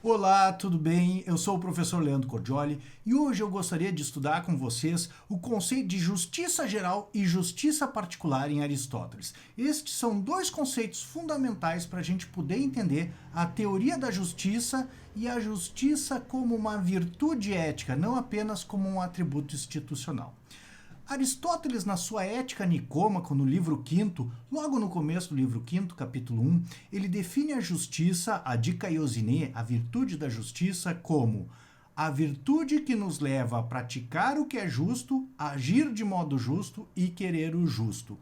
Olá, tudo bem? Eu sou o professor Leandro Cordioli e hoje eu gostaria de estudar com vocês o conceito de justiça geral e justiça particular em Aristóteles. Estes são dois conceitos fundamentais para a gente poder entender a teoria da justiça e a justiça como uma virtude ética, não apenas como um atributo institucional. Aristóteles, na sua Ética Nicômaco, no livro V, logo no começo do livro V, capítulo 1, ele define a justiça, a dikaiosine, a virtude da justiça, como a virtude que nos leva a praticar o que é justo, agir de modo justo e querer o justo.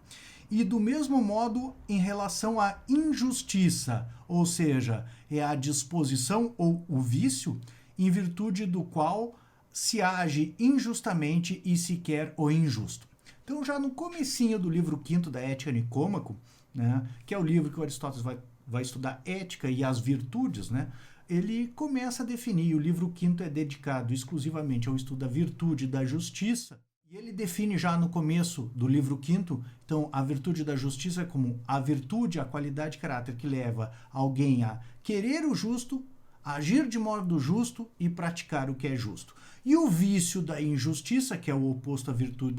E do mesmo modo em relação à injustiça, ou seja, é a disposição ou o vício em virtude do qual se age injustamente e se quer o injusto. Então, já no comecinho do livro V da Ética Nicômaco, né, que é o livro que o Aristóteles vai estudar ética e as virtudes, né, ele começa a definir, o livro V é dedicado exclusivamente ao estudo da virtude da justiça, e ele define já no começo do livro V, então, a virtude da justiça como a virtude, a qualidade de caráter que leva alguém a querer o justo, agir de modo justo e praticar o que é justo. E o vício da injustiça, que é o oposto à virtude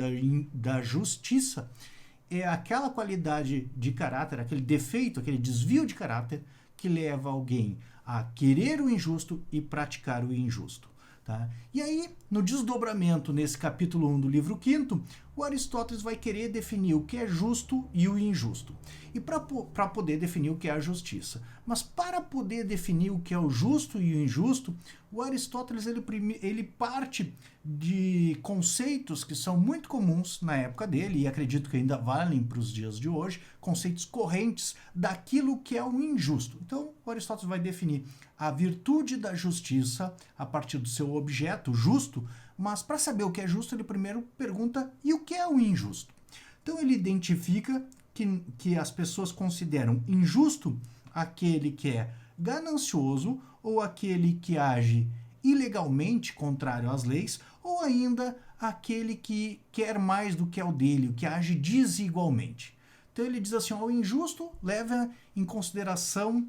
da justiça, é aquela qualidade de caráter, aquele defeito, aquele desvio de caráter que leva alguém a querer o injusto e praticar o injusto. Tá? E aí, no desdobramento, nesse capítulo 1 do livro V, o Aristóteles vai querer definir o que é justo e o injusto. E para poder definir o que é a justiça. Mas para poder definir o que é o justo e o injusto, o Aristóteles ele parte de conceitos que são muito comuns na época dele, e acredito que ainda valem para os dias de hoje, conceitos correntes daquilo que é o injusto. Então, o Aristóteles vai definir a virtude da justiça a partir do seu objeto, justo, mas para saber o que é justo, ele primeiro pergunta, e o que é o injusto? Então, ele identifica que as pessoas consideram injusto aquele que é ganancioso ou aquele que age ilegalmente contrário às leis, ou ainda aquele que quer mais do que é o dele, o que age desigualmente. Então ele diz assim, o injusto leva em consideração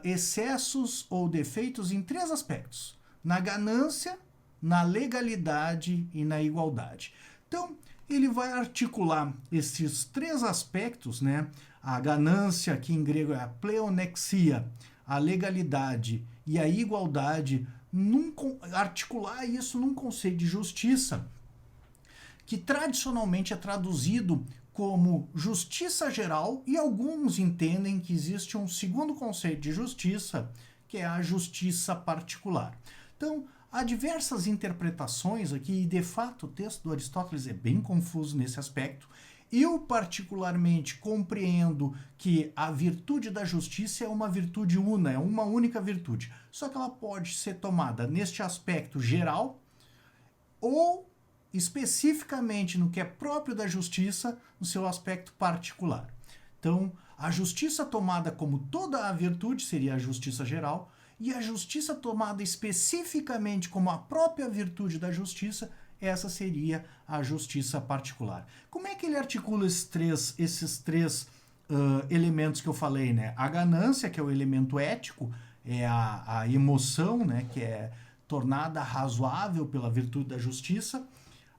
excessos ou defeitos em três aspectos: na ganância, na legalidade e na igualdade. Então, ele vai articular esses três aspectos, né? A ganância, que em grego é a pleonexia, a legalidade e a igualdade, articular isso num conceito de justiça, que tradicionalmente é traduzido como justiça geral, e alguns entendem que existe um segundo conceito de justiça, que é a justiça particular. Então, há diversas interpretações aqui, e de fato o texto do Aristóteles é bem confuso nesse aspecto. Eu particularmente compreendo que a virtude da justiça é uma virtude una, é uma única virtude. Só que ela pode ser tomada neste aspecto geral ou especificamente no que é próprio da justiça, no seu aspecto particular. Então, a justiça tomada como toda a virtude seria a justiça geral, e a justiça tomada especificamente como a própria virtude da justiça, essa seria a justiça particular. Como é que ele articula esses três elementos que eu falei, né? A ganância, que é o elemento ético, é a emoção, né, que é tornada razoável pela virtude da justiça,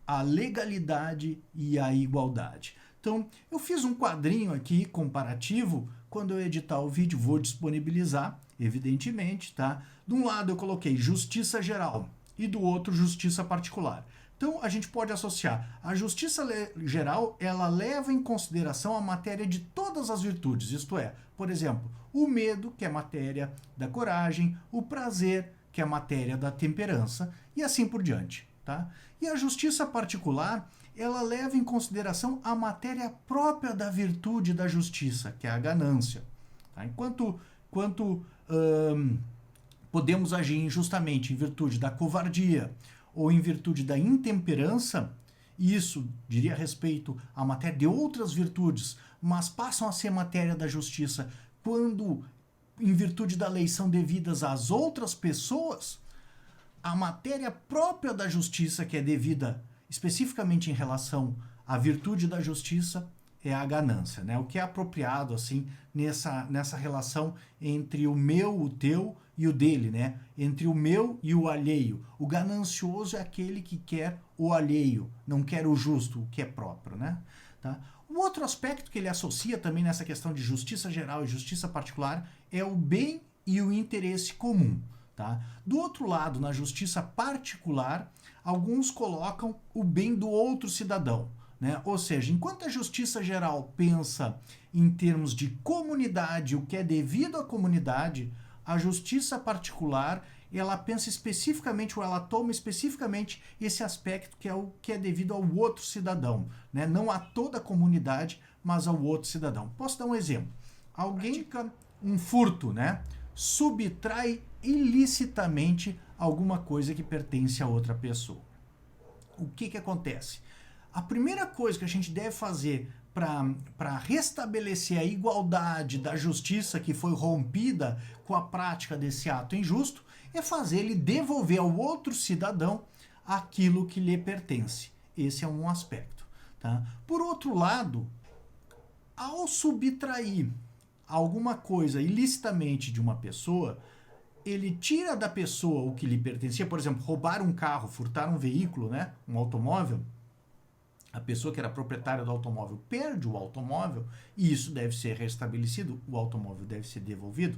a legalidade e a igualdade. Então, eu fiz um quadrinho aqui comparativo. Quando eu editar o vídeo, vou disponibilizar, evidentemente, tá? De um lado eu coloquei justiça geral e do outro justiça particular. Então, a gente pode associar a justiça geral, ela leva em consideração a matéria de todas as virtudes, isto é, por exemplo, o medo, que é matéria da coragem, o prazer, que é matéria da temperança, e assim por diante. Tá? E a justiça particular, ela leva em consideração a matéria própria da virtude da justiça, que é a ganância. Tá? Enquanto podemos agir injustamente em virtude da covardia ou em virtude da intemperança, isso diria respeito à matéria de outras virtudes, mas passam a ser matéria da justiça quando, em virtude da lei, são devidas às outras pessoas. A matéria própria da justiça, que é devida especificamente em relação à virtude da justiça, é a ganância, né? O que é apropriado assim nessa relação entre o meu, o teu e o dele, né? Entre o meu e o alheio. O ganancioso é aquele que quer o alheio, não quer o justo, o que é próprio, né? Tá? O outro aspecto que ele associa também nessa questão de justiça geral e justiça particular é o bem e o interesse comum. Tá? Do outro lado, na justiça particular, alguns colocam o bem do outro cidadão. Né? Ou seja, enquanto a justiça geral pensa em termos de comunidade, o que é devido à comunidade, a justiça particular ela pensa especificamente, ou ela toma especificamente esse aspecto que é o que é devido ao outro cidadão, né? Não a toda a comunidade, mas ao outro cidadão. Posso dar um exemplo? Alguém pratica um furto, né? Subtrai ilicitamente alguma coisa que pertence a outra pessoa. O que acontece? A primeira coisa que a gente deve fazer para restabelecer a igualdade da justiça que foi rompida com a prática desse ato injusto é fazer ele devolver ao outro cidadão aquilo que lhe pertence. Esse é um aspecto. Tá? Por outro lado, ao subtrair alguma coisa ilicitamente de uma pessoa, ele tira da pessoa o que lhe pertencia, por exemplo, roubar um carro, furtar um veículo, né, um automóvel, a pessoa que era proprietária do automóvel perde o automóvel e isso deve ser restabelecido, o automóvel deve ser devolvido,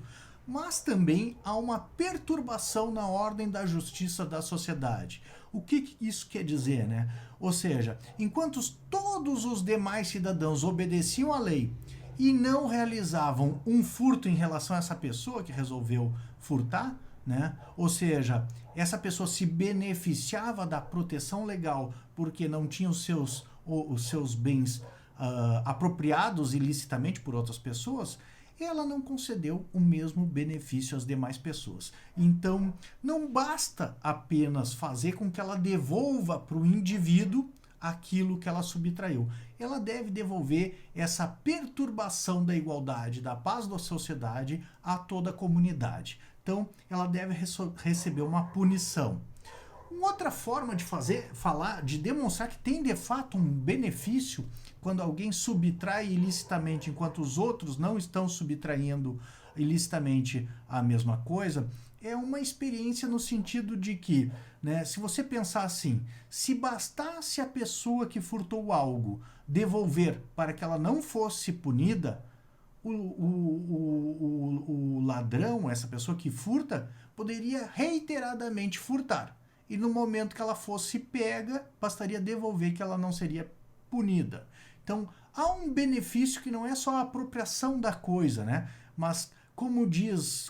mas também há uma perturbação na ordem da justiça da sociedade. O que isso quer dizer, né? Ou seja, enquanto todos os demais cidadãos obedeciam à lei e não realizavam um furto em relação a essa pessoa que resolveu furtar, né? Ou seja, essa pessoa se beneficiava da proteção legal porque não tinha os seus bens apropriados ilicitamente por outras pessoas, ela não concedeu o mesmo benefício às demais pessoas. Então, não basta apenas fazer com que ela devolva para o indivíduo aquilo que ela subtraiu. Ela deve devolver essa perturbação da igualdade, da paz da sociedade a toda a comunidade. Então, ela deve receber uma punição. Uma outra forma de de demonstrar que tem de fato um benefício quando alguém subtrai ilicitamente enquanto os outros não estão subtraindo ilicitamente a mesma coisa, é uma experiência no sentido de que, né, se você pensar assim, se bastasse a pessoa que furtou algo devolver para que ela não fosse punida, o ladrão, essa pessoa que furta, poderia reiteradamente furtar. E no momento que ela fosse pega, bastaria devolver que ela não seria punida. Então, há um benefício que não é só a apropriação da coisa, né? Mas, como diz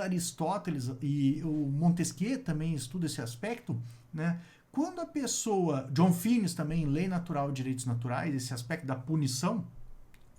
Aristóteles, e o Montesquieu também estuda esse aspecto, né? Quando a pessoa, John Finnes também, em Lei Natural e Direitos Naturais, esse aspecto da punição,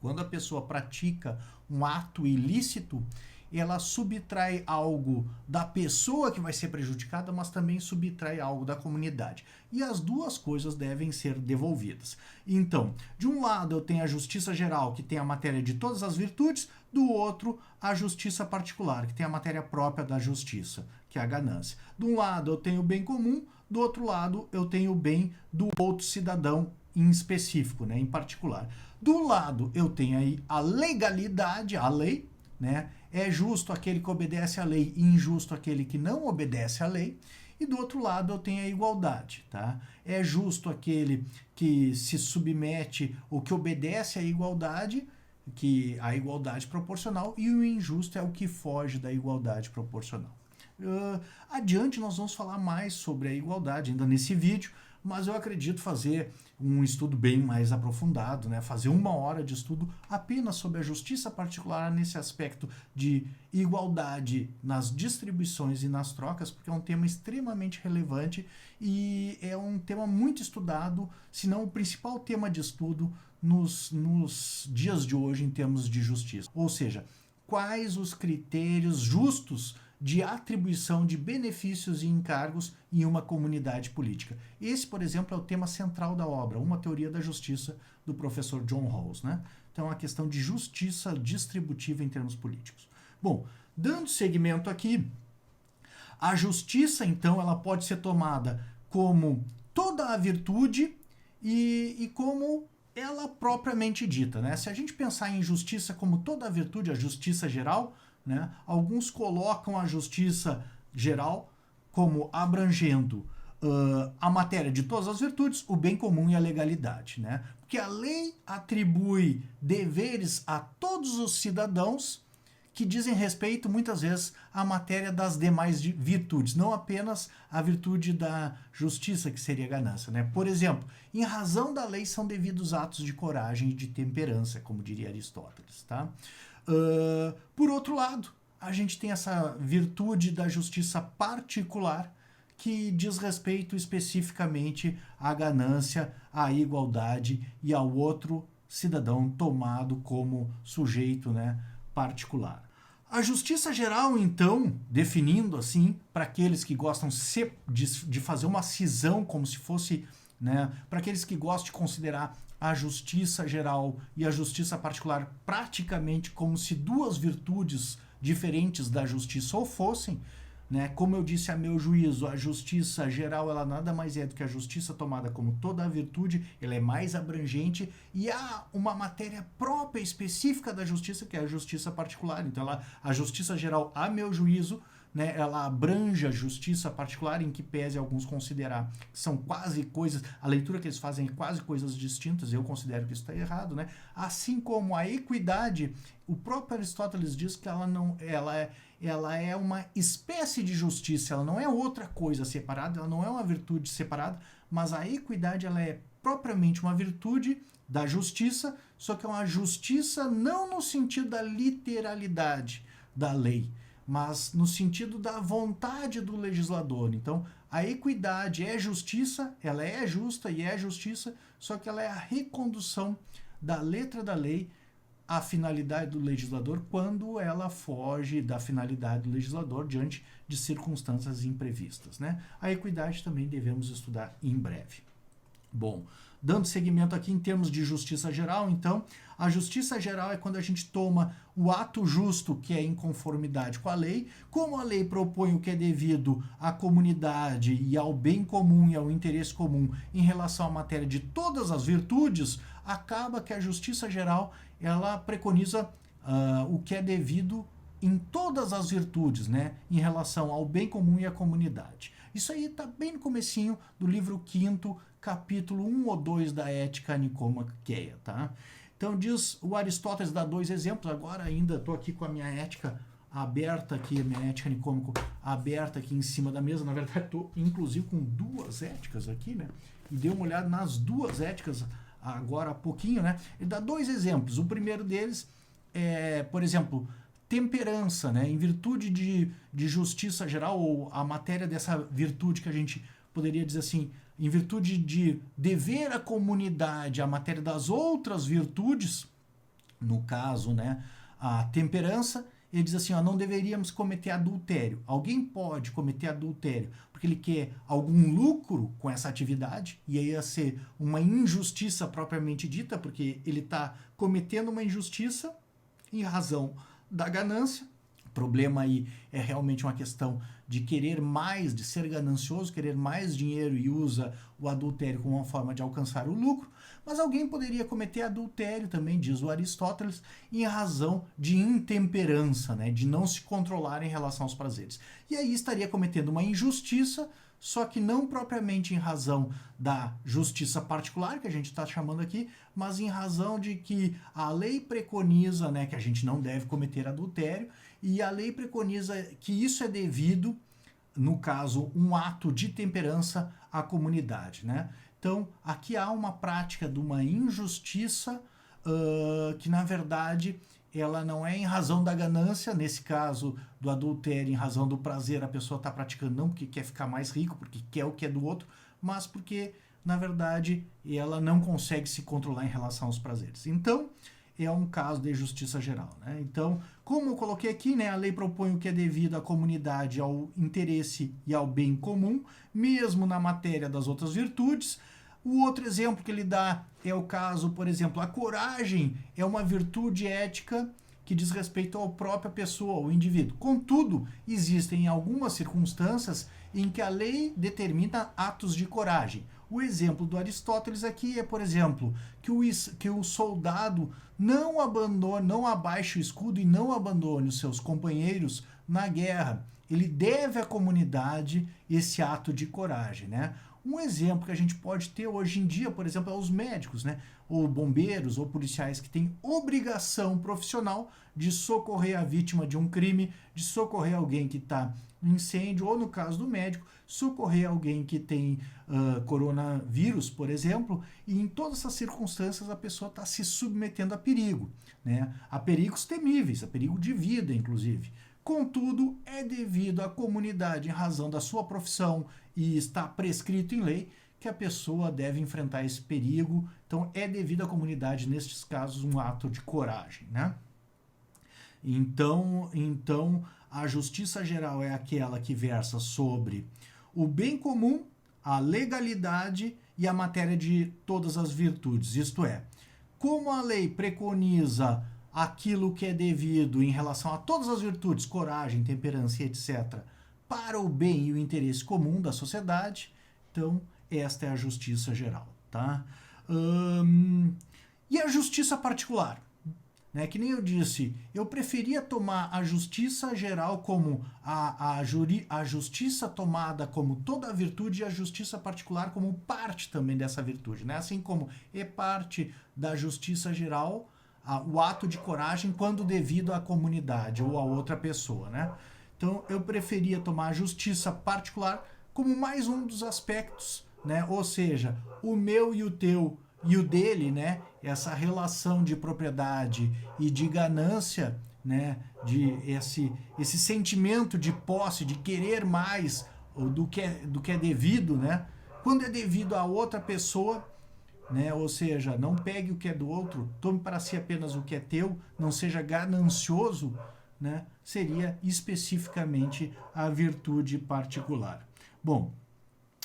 quando a pessoa pratica um ato ilícito, ela subtrai algo da pessoa que vai ser prejudicada, mas também subtrai algo da comunidade. E as duas coisas devem ser devolvidas. Então, de um lado eu tenho a justiça geral, que tem a matéria de todas as virtudes, do outro a justiça particular, que tem a matéria própria da justiça, que é a ganância. De um lado eu tenho o bem comum, do outro lado eu tenho o bem do outro cidadão em específico, né, em particular. Do lado eu tenho aí a legalidade, a lei, né? É justo aquele que obedece à lei e injusto aquele que não obedece à lei. E do outro lado eu tenho a igualdade, tá? É justo aquele que se submete ou que obedece à igualdade, que a igualdade proporcional, e o injusto é o que foge da igualdade proporcional. Adiante nós vamos falar mais sobre a igualdade ainda nesse vídeo, mas eu acredito fazer um estudo bem mais aprofundado, né? Fazer 1 hora de estudo apenas sobre a justiça particular nesse aspecto de igualdade nas distribuições e nas trocas, porque é um tema extremamente relevante e é um tema muito estudado, se não o principal tema de estudo nos dias de hoje em termos de justiça. Ou seja, quais os critérios justos de atribuição de benefícios e encargos em uma comunidade política. Esse, por exemplo, é o tema central da obra, Uma Teoria da Justiça, do professor John Rawls, né? Então, é uma questão de justiça distributiva em termos políticos. Bom, dando seguimento aqui, a justiça, então, ela pode ser tomada como toda a virtude e como ela propriamente dita, né? Se a gente pensar em justiça como toda a virtude, a justiça geral, né? Alguns colocam a justiça geral como abrangendo a matéria de todas as virtudes, o bem comum e a legalidade, né? Porque a lei atribui deveres a todos os cidadãos que dizem respeito, muitas vezes, à matéria das demais virtudes, não apenas a virtude da justiça, que seria a ganância, né? Por exemplo, em razão da lei são devidos atos de coragem e de temperança, como diria Aristóteles, tá? Por outro lado, a gente tem essa virtude da justiça particular, que diz respeito especificamente à ganância, à igualdade e ao outro cidadão tomado como sujeito, né, particular. A justiça geral, então, definindo assim, para aqueles que gostam de fazer uma cisão como se fosse, né, para aqueles que gostam de considerar a justiça geral e a justiça particular praticamente como se duas virtudes diferentes da justiça ou fossem, né? Como eu disse, a meu juízo, a justiça geral ela nada mais é do que a justiça tomada como toda a virtude, ela é mais abrangente e há uma matéria própria específica da justiça que é a justiça particular. Então a justiça geral, a meu juízo, né, ela abrange a justiça particular, em que pese alguns considerar que são quase coisas, a leitura que eles fazem é quase coisas distintas, eu considero que isso está errado, né? Assim como a equidade, o próprio Aristóteles diz que ela é uma espécie de justiça, ela não é outra coisa separada, ela não é uma virtude separada, mas a equidade ela é propriamente uma virtude da justiça, só que é uma justiça não no sentido da literalidade da lei, mas no sentido da vontade do legislador. Então, a equidade é justiça, ela é justa e é justiça, só que ela é a recondução da letra da lei à finalidade do legislador quando ela foge da finalidade do legislador diante de circunstâncias imprevistas, né? A equidade também devemos estudar em breve. Bom, dando seguimento aqui em termos de justiça geral, então, a justiça geral é quando a gente toma o ato justo que é em conformidade com a lei, como a lei propõe o que é devido à comunidade e ao bem comum e ao interesse comum em relação à matéria de todas as virtudes, acaba que a justiça geral ela preconiza o que é devido em todas as virtudes, né, em relação ao bem comum e à comunidade. Isso aí está bem no comecinho do livro 5º, capítulo 1 ou 2 da Ética Nicomaqueia, tá? Então diz, o Aristóteles dá dois exemplos, agora ainda estou aqui com a minha ética aberta aqui, a minha ética nicômica aberta aqui em cima da mesa, na verdade estou inclusive com duas éticas aqui, né? E dei uma olhada nas duas éticas agora há pouquinho, né? Ele dá dois exemplos, o primeiro deles é, por exemplo, temperança, né? Em virtude de justiça geral, ou a matéria dessa virtude que a gente poderia dizer assim, em virtude de dever à comunidade a matéria das outras virtudes, no caso, né, a temperança, ele diz assim, ó, não deveríamos cometer adultério. Alguém pode cometer adultério porque ele quer algum lucro com essa atividade, e aí ia ser uma injustiça propriamente dita, porque ele está cometendo uma injustiça em razão da ganância. O problema aí é realmente uma questão de querer mais, de ser ganancioso, querer mais dinheiro e usa o adultério como uma forma de alcançar o lucro. Mas alguém poderia cometer adultério também, diz o Aristóteles, em razão de intemperança, né, de não se controlar em relação aos prazeres. E aí estaria cometendo uma injustiça, só que não propriamente em razão da justiça particular, que a gente está chamando aqui, mas em razão de que a lei preconiza, né, que a gente não deve cometer adultério, e a lei preconiza que isso é devido, no caso, um ato de temperança à comunidade, né? Então, aqui há uma prática de uma injustiça que, na verdade, ela não é em razão da ganância, nesse caso do adultério, em razão do prazer, a pessoa está praticando não porque quer ficar mais rico, porque quer o que é do outro, mas porque, na verdade, ela não consegue se controlar em relação aos prazeres. Então, é um caso de justiça geral, né? Então, como eu coloquei aqui, né, a lei propõe o que é devido à comunidade, ao interesse e ao bem comum, mesmo na matéria das outras virtudes. O outro exemplo que ele dá é o caso, por exemplo, a coragem é uma virtude ética que diz respeito à própria pessoa, ao indivíduo. Contudo, existem algumas circunstâncias em que a lei determina atos de coragem. O exemplo do Aristóteles aqui é, por exemplo, que o soldado não abandone, não abaixe o escudo e não abandone os seus companheiros na guerra. Ele deve à comunidade esse ato de coragem, né? Um exemplo que a gente pode ter hoje em dia, por exemplo, é os médicos, né? Ou bombeiros ou policiais que têm obrigação profissional de socorrer a vítima de um crime, de socorrer alguém que está em incêndio, ou no caso do médico, socorrer alguém que tem coronavírus, por exemplo, e em todas essas circunstâncias a pessoa está se submetendo a perigo, né? A perigos temíveis, a perigo de vida, inclusive. Contudo, é devido à comunidade, em razão da sua profissão, e está prescrito em lei, que a pessoa deve enfrentar esse perigo. Então, é devido à comunidade, nestes casos, um ato de coragem, né? Então, a justiça geral é aquela que versa sobre o bem comum, a legalidade e a matéria de todas as virtudes. Isto é, como a lei preconiza aquilo que é devido em relação a todas as virtudes, coragem, temperança, etc., para o bem e o interesse comum da sociedade, então esta é a justiça geral, tá? E a justiça particular? Né? Que nem eu disse, eu preferia tomar a justiça geral como a justiça tomada como toda a virtude e a justiça particular como parte também dessa virtude, né? Assim como é parte da justiça geral o ato de coragem quando devido à comunidade ou a outra pessoa, né? Então, eu preferia tomar a justiça particular como mais um dos aspectos, né? Ou seja, o meu e o teu e o dele, né? Essa relação de propriedade e de ganância, né? De esse sentimento de posse, de querer mais do que é devido, né? Quando é devido a outra pessoa, né? Ou seja, não pegue o que é do outro, tome para si apenas o que é teu, não seja ganancioso, né? Seria especificamente a virtude particular. Bom,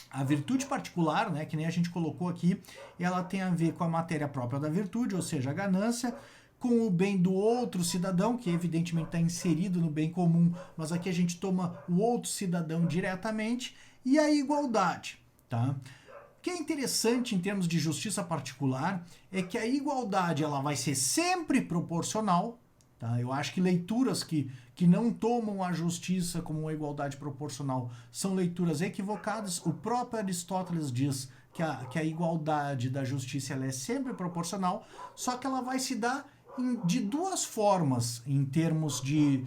a virtude particular, né, que nem a gente colocou aqui, ela tem a ver com a matéria própria da virtude, ou seja, a ganância, com o bem do outro cidadão, que evidentemente está inserido no bem comum, mas aqui a gente toma o outro cidadão diretamente, e a igualdade, tá? O que é interessante em termos de justiça particular é que a igualdade ela vai ser sempre proporcional, tá? Eu acho que leituras que não tomam a justiça como uma igualdade proporcional são leituras equivocadas. O próprio Aristóteles diz que a igualdade da justiça ela é sempre proporcional, só que ela vai se dar de duas formas em termos de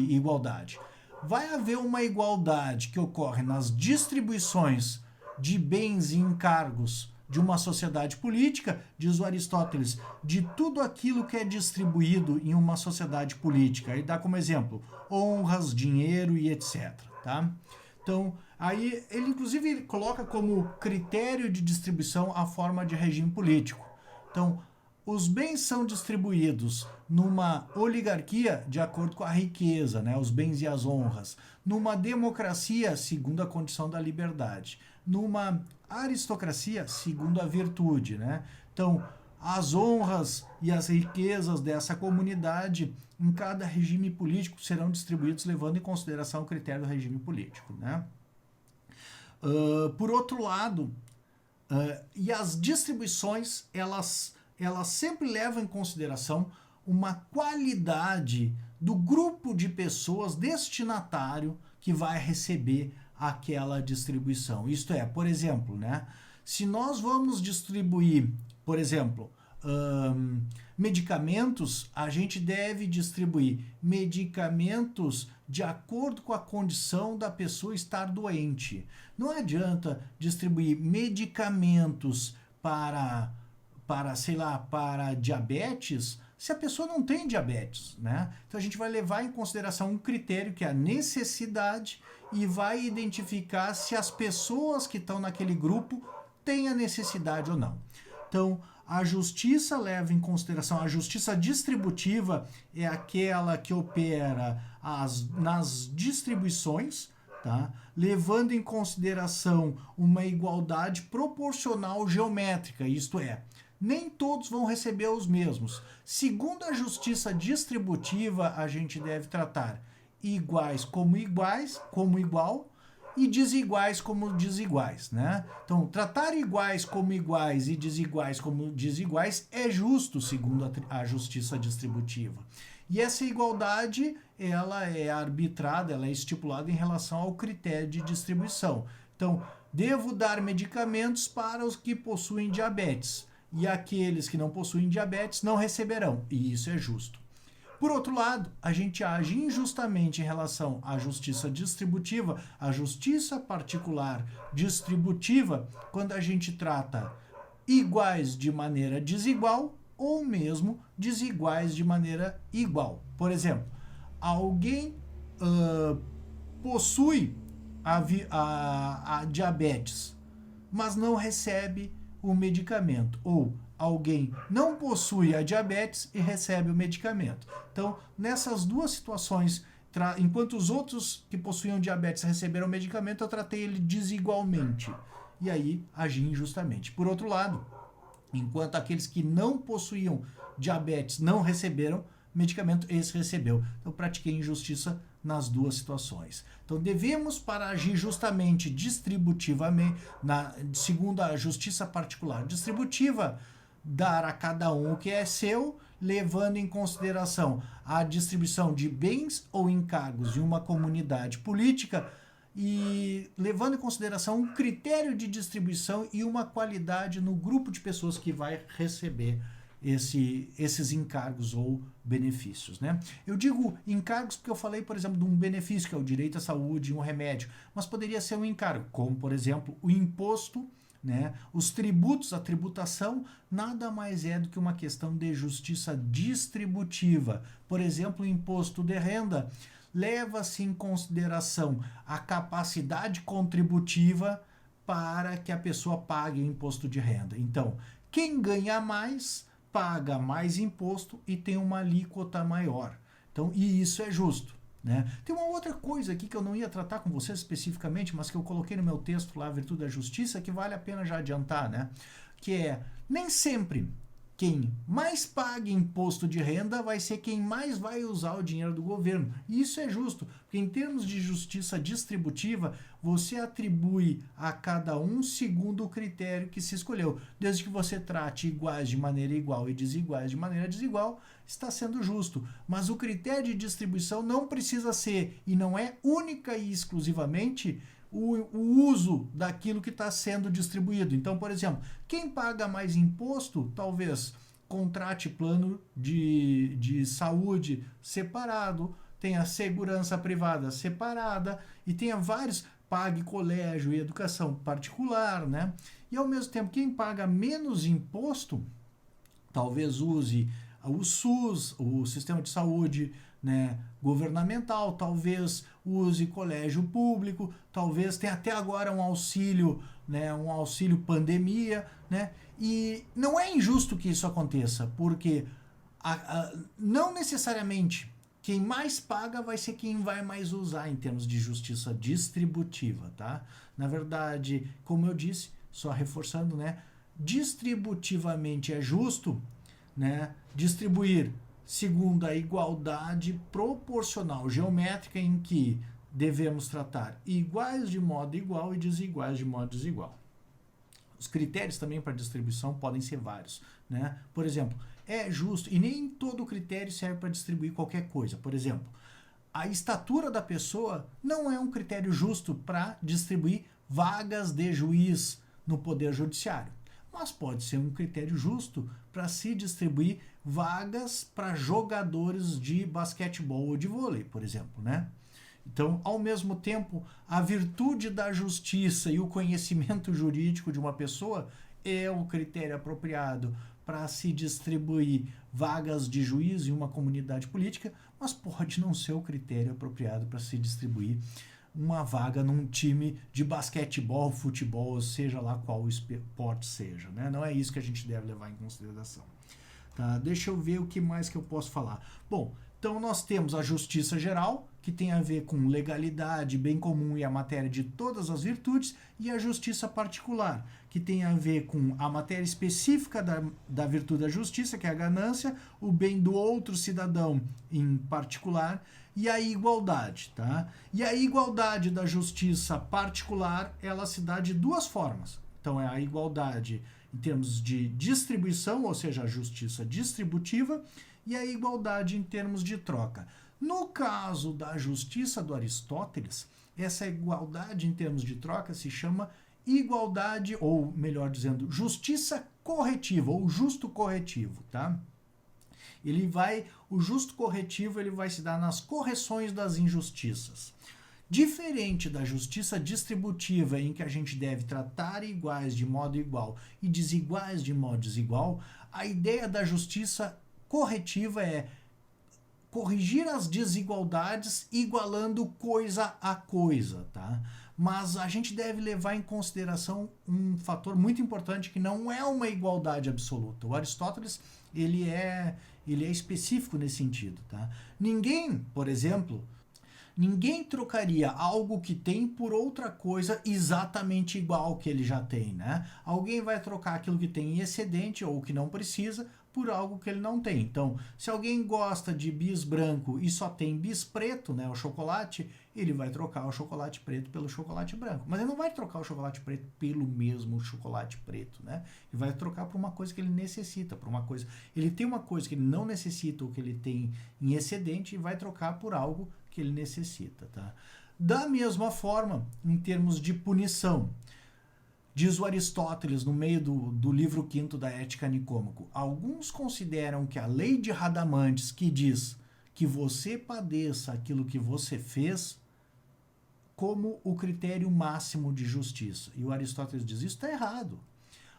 igualdade. Vai haver uma igualdade que ocorre nas distribuições de bens e encargos de uma sociedade política, diz o Aristóteles, de tudo aquilo que é distribuído em uma sociedade política. Ele dá como exemplo honras, dinheiro e etc. Tá? Então, aí ele inclusive coloca como critério de distribuição a forma de regime político. Então, os bens são distribuídos numa oligarquia de acordo com a riqueza, né, os bens e as honras. Numa democracia, segundo a condição da liberdade. Numa aristocracia, segundo a virtude, né? Então, as honras e as riquezas dessa comunidade em cada regime político serão distribuídos levando em consideração o critério do regime político, né? Por outro lado, e as distribuições, elas sempre levam em consideração uma qualidade do grupo de pessoas destinatário que vai receber aquela distribuição. Isto é, por exemplo, né, se nós vamos distribuir, por exemplo, medicamentos, a gente deve distribuir medicamentos de acordo com a condição da pessoa estar doente. Não adianta distribuir medicamentos para diabetes se a pessoa não tem diabetes, né? Então a gente vai levar em consideração um critério que é a necessidade e vai identificar se as pessoas que estão naquele grupo têm a necessidade ou não. Então, a justiça leva em consideração, a justiça distributiva é aquela que opera nas distribuições, tá? Levando em consideração uma igualdade proporcional geométrica, isto é, nem todos vão receber os mesmos. Segundo a justiça distributiva, a gente deve tratar iguais como igual e desiguais como desiguais, né? Então, tratar iguais como iguais e desiguais como desiguais é justo, segundo a justiça distributiva. E essa igualdade, ela é arbitrada, ela é estipulada em relação ao critério de distribuição. Então, devo dar medicamentos para os que possuem diabetes, e aqueles que não possuem diabetes não receberão, e isso é justo. Por outro lado, a gente age injustamente em relação à justiça distributiva, à justiça particular distributiva, quando a gente trata iguais de maneira desigual ou mesmo desiguais de maneira igual. Por exemplo, alguém possui a diabetes, mas não recebe o medicamento, ou alguém não possui a diabetes e recebe o medicamento. Então, nessas duas situações, enquanto os outros que possuíam diabetes receberam o medicamento, eu tratei ele desigualmente. E aí, agi injustamente. Por outro lado, enquanto aqueles que não possuíam diabetes não receberam medicamento, esse recebeu. Então, pratiquei injustiça nas duas situações. Então, devemos, para agir justamente distributivamente, segundo a justiça particular distributiva, dar a cada um o que é seu, levando em consideração a distribuição de bens ou encargos em uma comunidade política e levando em consideração um critério de distribuição e uma qualidade no grupo de pessoas que vai receber esses encargos ou benefícios, né? Eu digo encargos porque eu falei, por exemplo, de um benefício, que é o direito à saúde e um remédio, mas poderia ser um encargo, como, por exemplo, o imposto, né? Os tributos, a tributação, nada mais é do que uma questão de justiça distributiva. Por exemplo, o imposto de renda leva-se em consideração a capacidade contributiva para que a pessoa pague o imposto de renda. Então, quem ganha mais paga mais imposto e tem uma alíquota maior. Então, e isso é justo, né? Tem uma outra coisa aqui que eu não ia tratar com vocês especificamente, mas que eu coloquei no meu texto lá, a Virtude da Justiça, que vale a pena já adiantar, né? Que é, nem sempre quem mais paga imposto de renda vai ser quem mais vai usar o dinheiro do governo. E isso é justo, porque em termos de justiça distributiva, você atribui a cada um segundo o critério que se escolheu. Desde que você trate iguais de maneira igual e desiguais de maneira desigual, está sendo justo. Mas o critério de distribuição não precisa ser, e não é única e exclusivamente, o uso daquilo que está sendo distribuído. Então, por exemplo, quem paga mais imposto, talvez contrate plano de saúde separado, tenha segurança privada separada e tenha vários, pague colégio e educação particular, né? E ao mesmo tempo, quem paga menos imposto, talvez use o SUS, o sistema de saúde, né, governamental, talvez use colégio público, talvez tenha até agora um auxílio, né, um auxílio pandemia, né? E não é injusto que isso aconteça, porque não necessariamente quem mais paga vai ser quem vai mais usar em termos de justiça distributiva, tá? Na verdade, como eu disse, só reforçando, né, distributivamente é justo, né, distribuir segundo a igualdade proporcional geométrica em que devemos tratar iguais de modo igual e desiguais de modo desigual. Os critérios também para distribuição podem ser vários, né? Por exemplo, é justo, e nem todo critério serve para distribuir qualquer coisa. Por exemplo, a estatura da pessoa não é um critério justo para distribuir vagas de juiz no Poder Judiciário, mas pode ser um critério justo para se distribuir vagas para jogadores de basquetebol ou de vôlei, por exemplo, né? Então, ao mesmo tempo, a virtude da justiça e o conhecimento jurídico de uma pessoa é o critério apropriado para se distribuir vagas de juiz em uma comunidade política, mas pode não ser o critério apropriado para se distribuir uma vaga num time de basquetebol, futebol, seja lá qual o esporte seja, né? Não é isso que a gente deve levar em consideração. Tá? Deixa eu ver o que mais que eu posso falar. Bom, então nós temos a justiça geral, que tem a ver com legalidade, bem comum e a matéria de todas as virtudes, e a justiça particular, que tem a ver com a matéria específica da virtude da justiça, que é a ganância, o bem do outro cidadão em particular, e a igualdade, tá? E a igualdade da justiça particular, ela se dá de duas formas. Então, é a igualdade em termos de distribuição, ou seja, a justiça distributiva, e a igualdade em termos de troca. No caso da justiça do Aristóteles, essa igualdade em termos de troca se chama igualdade, ou melhor dizendo, justiça corretiva, ou justo corretivo, tá? O justo corretivo ele vai se dar nas correções das injustiças. Diferente da justiça distributiva, em que a gente deve tratar iguais de modo igual e desiguais de modo desigual, a ideia da justiça corretiva é corrigir as desigualdades igualando coisa a coisa, tá? Mas a gente deve levar em consideração um fator muito importante que não é uma igualdade absoluta. O Aristóteles, ele é específico nesse sentido, tá? Por exemplo, ninguém trocaria algo que tem por outra coisa exatamente igual ao que ele já tem, né? Alguém vai trocar aquilo que tem em excedente ou que não precisa por algo que ele não tem. Então, se alguém gosta de bis branco e só tem bis preto, né, o chocolate, ele vai trocar o chocolate preto pelo chocolate branco. Mas ele não vai trocar o chocolate preto pelo mesmo chocolate preto, né? Ele vai trocar por uma coisa que ele necessita, por uma coisa. Ele tem uma coisa que ele não necessita ou que ele tem em excedente e vai trocar por algo que ele necessita, tá? Da mesma forma, em termos de punição, diz o Aristóteles no meio do livro 5º da Ética Nicômaco, alguns consideram que a lei de Radamantes, que diz que você padeça aquilo que você fez, como o critério máximo de justiça. E o Aristóteles diz, isso está errado.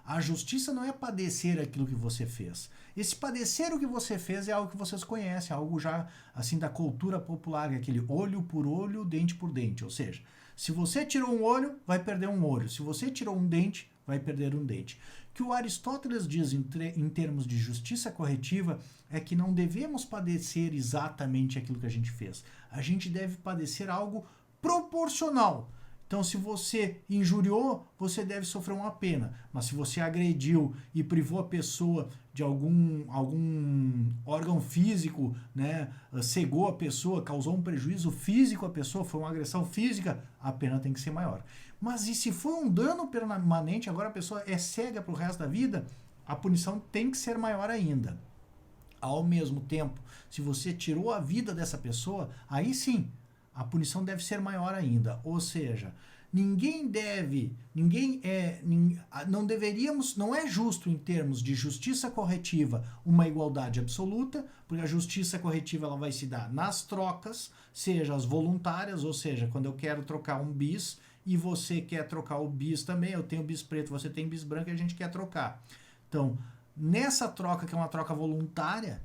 A justiça não é padecer aquilo que você fez. Esse padecer o que você fez é algo que vocês conhecem, algo já assim da cultura popular, é aquele olho por olho, dente por dente. Ou seja, se você tirou um olho, vai perder um olho. Se você tirou um dente, vai perder um dente. O que o Aristóteles diz em termos de justiça corretiva é que não devemos padecer exatamente aquilo que a gente fez. A gente deve padecer algo proporcional. Então, se você injuriou, você deve sofrer uma pena. Mas se você agrediu e privou a pessoa de algum órgão físico, né, cegou a pessoa, causou um prejuízo físico à pessoa, foi uma agressão física, a pena tem que ser maior. Mas e se foi um dano permanente, agora a pessoa é cega para o resto da vida, a punição tem que ser maior ainda. Ao mesmo tempo, se você tirou a vida dessa pessoa, aí sim, a punição deve ser maior ainda. Ou seja, não é justo em termos de justiça corretiva uma igualdade absoluta, porque a justiça corretiva ela vai se dar nas trocas, seja as voluntárias, ou seja, quando eu quero trocar um bis e você quer trocar o bis também, eu tenho bis preto, você tem bis branco e a gente quer trocar. Então, nessa troca, que é uma troca voluntária,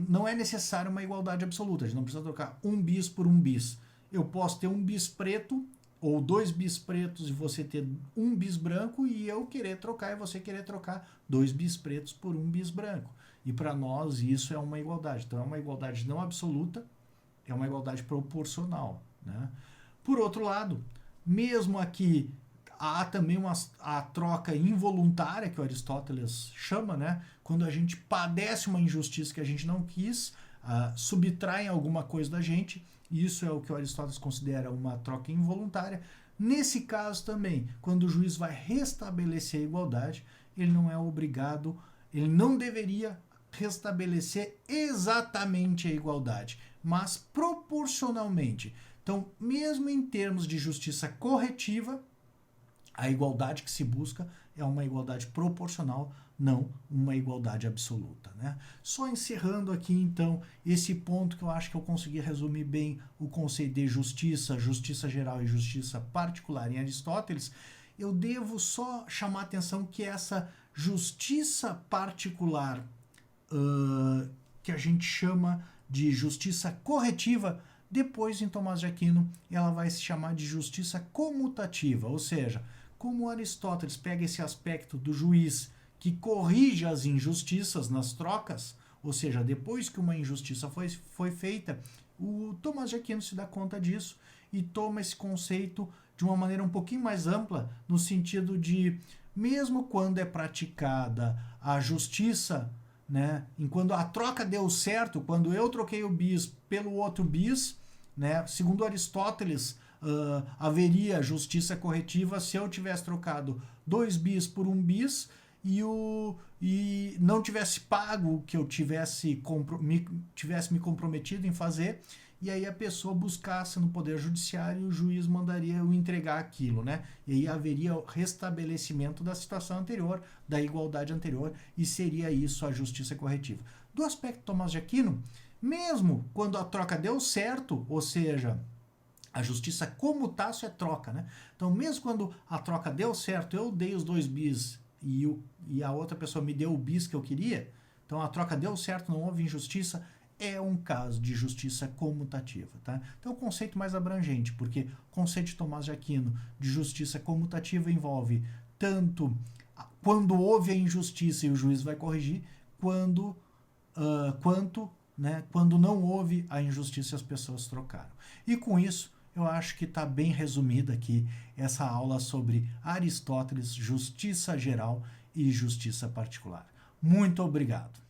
não é necessário uma igualdade absoluta. A gente não precisa trocar um bis por um bis. Eu posso ter um bis preto ou 2 bis pretos e você ter um bis branco e eu querer trocar e você querer trocar 2 bis pretos por um bis branco. E para nós isso é uma igualdade. Então é uma igualdade não absoluta, é uma igualdade proporcional, né? Por outro lado, mesmo aqui há também a troca involuntária, que o Aristóteles chama, né? Quando a gente padece uma injustiça que a gente não quis, subtraem alguma coisa da gente, isso é o que o Aristóteles considera uma troca involuntária. Nesse caso também, quando o juiz vai restabelecer a igualdade, ele não é obrigado, ele não deveria restabelecer exatamente a igualdade, mas proporcionalmente. Então, mesmo em termos de justiça corretiva, a igualdade que se busca é uma igualdade proporcional, não uma igualdade absoluta, né? Só encerrando aqui, então, esse ponto que eu acho que eu consegui resumir bem o conceito de justiça, justiça geral e justiça particular em Aristóteles, eu devo só chamar a atenção que essa justiça particular, que a gente chama de justiça corretiva, depois em Tomás de Aquino ela vai se chamar de justiça comutativa, ou seja, como Aristóteles pega esse aspecto do juiz que corrige as injustiças nas trocas, ou seja, depois que uma injustiça foi feita, o Tomás de Aquino se dá conta disso e toma esse conceito de uma maneira um pouquinho mais ampla, no sentido de, mesmo quando é praticada a justiça né, quando a troca deu certo, quando eu troquei o bis pelo outro bis, né, segundo Aristóteles, haveria justiça corretiva se eu tivesse trocado 2 bis por 1 bis e não tivesse pago o que eu tivesse me comprometido em fazer, e aí a pessoa buscasse no Poder Judiciário e o juiz mandaria eu entregar aquilo, né? E aí haveria o restabelecimento da situação anterior, da igualdade anterior, e seria isso a justiça corretiva. Do aspecto Tomás de Aquino, mesmo quando a troca deu certo, ou seja, a justiça comutatio é troca, né? Então, mesmo quando a troca deu certo, eu dei os 2 bis e a outra pessoa me deu o bis que eu queria, então a troca deu certo, não houve injustiça, é um caso de justiça comutativa, tá? Então, é o conceito mais abrangente, porque o conceito de Tomás de Aquino de justiça comutativa envolve tanto quando houve a injustiça e o juiz vai corrigir, quanto né, quando não houve a injustiça e as pessoas trocaram. E com isso, eu acho que está bem resumida aqui essa aula sobre Aristóteles, justiça geral e justiça particular. Muito obrigado.